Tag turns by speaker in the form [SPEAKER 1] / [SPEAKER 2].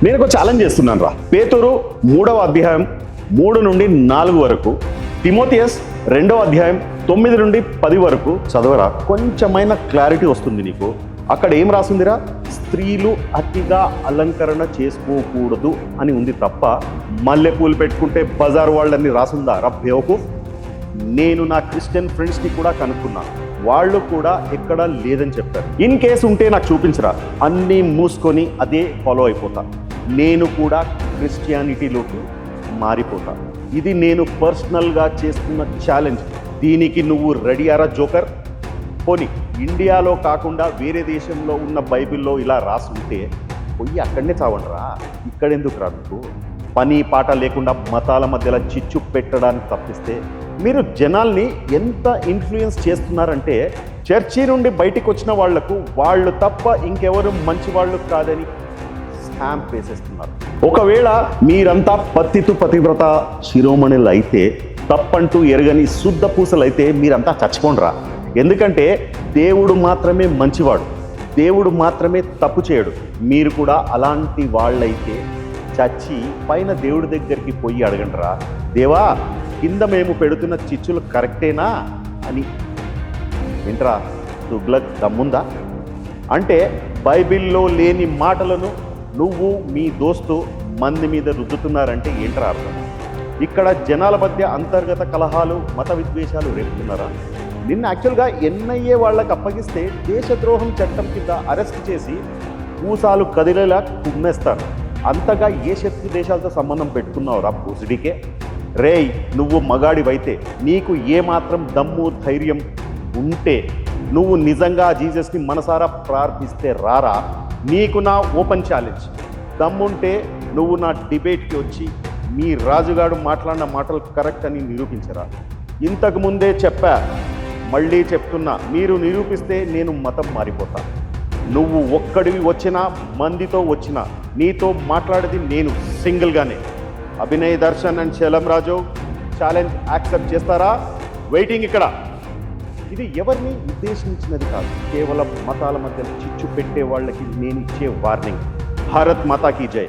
[SPEAKER 1] నేను ఒక ఛాలెంజ్ చేస్తున్నాను రా. పేతురు 3వ అధ్యాయం 3 నుండి 4 వరకు, తిమోతియస్ 2వ అధ్యాయం 9 నుండి 10 వరకు చదవరా. కొంచెమైన క్లారిటీ వస్తుంది నీకు. అక్కడ ఏం రాసిందిరా? స్త్రీలు అతిగా అలంకరణ చేసుకోకూడదు అని ఉంది తప్ప మల్లెపూలు పెట్టుకుంటే బజార్ వాళ్ళని రాసిందా రా బేవకు? నేను నా క్రిస్టియన్ ఫ్రెండ్స్కి కూడా కనుక్కున్నాను, వాళ్ళు కూడా ఎక్కడా లేదని చెప్పారు. ఇన్ కేసు ఉంటే నాకు చూపించరా, అన్నీ మూసుకొని అదే ఫాలో అయిపోతా. నేను కూడా క్రిస్టియానిటీలోకి మారిపోతా. ఇది నేను పర్సనల్గా చేస్తున్న ఛాలెంజ్. దీనికి నువ్వు రెడీ అరా జోకర్? పోనీ ఇండియాలో కాకుండా వేరే దేశంలో ఉన్న బైబిల్లో ఇలా రాసి ఉంటే పోయి అక్కడనే చావండిరా. ఇక్కడెందుకు రా? మీకు పని పాట లేకుండా మతాల మధ్యలో చిచ్చు పెట్టడానికి తప్పిస్తే మీరు జనాల్ని ఎంత ఇన్ఫ్లుయెన్స్ చేస్తున్నారంటే, చర్చి నుండి బయటికి వచ్చిన వాళ్లకు వాళ్ళు తప్ప ఇంకెవరు మంచి వాళ్ళు కాదని స్టాంప్ వేసేస్తున్నారు. ఒకవేళ మీరంతా పతితు పతివ్రత శిరోమణులు అయితే, తప్పంటూ ఎరగని శుద్ధ పూసలు అయితే మీరంతా చచ్చిపోండిరా. ఎందుకంటే దేవుడు మాత్రమే మంచివాడు, దేవుడు మాత్రమే తప్పు చేయడు. మీరు కూడా అలాంటి వాళ్ళైతే చచ్చి పైన దేవుడి దగ్గరికి పోయి అడగండిరా, దేవా కింద మేము పెడుతున్న చిచ్చులు కరెక్టేనా అని. ఏంట్రా తుగ్లక్ దమ్ముందా? అంటే బైబిల్లో లేని మాటలను నువ్వు మీ దోస్తు మంది మీద రుద్దుతున్నారంటే ఏంట్రా అర్థం? ఇక్కడ జనాల మధ్య అంతర్గత కలహాలు, మత విద్వేషాలు రేపుతున్నారా? నిన్న యాక్చువల్గా ఎన్ఐఏ వాళ్ళకి అప్పగిస్తే దేశద్రోహం చట్టం కింద అరెస్ట్ చేసి పూసాలు కదిలేలా కుమ్మేస్తారు. అంతగా ఏ శత్రు దేశాలతో సంబంధం పెట్టుకున్నావురా పూసిడికే? రేయ్, నువ్వు మగాడివైతే, నీకు ఏమాత్రం దమ్ము ధైర్యం ఉంటే నువ్వు నిజంగా జీసస్ని మనసారా ప్రార్థిస్తే రారా. నీకు నా ఓపెన్ ఛాలెంజ్. దమ్ముంటే నువ్వు నా డిబేట్కి వచ్చి మీ రాజుగాడు మాట్లాడిన మాటలు కరెక్ట్ అని నిరూపించరా. ఇంతకు ముందే చెప్పా, మళ్ళీ చెప్తున్నా, మీరు నిరూపిస్తే నేను మతం మారిపోతా. నువ్వు ఒక్కడివి వచ్చినా, మందితో వచ్చినా, నీతో మాట్లాడేది నేను సింగిల్గానే. Abhinay Darshan and Shalam Raju challenge accept చేస్తారా? వెయిటింగ్ ఇక్కడ. ఇది ఎవరిని ఉద్దేశించినది కాదు, కేవలం మతాల మధ్య చిచ్చు పెట్టే వాళ్ళకి నేను ఇచ్చే వార్నింగ్. భారత్ మాతా కీ జై.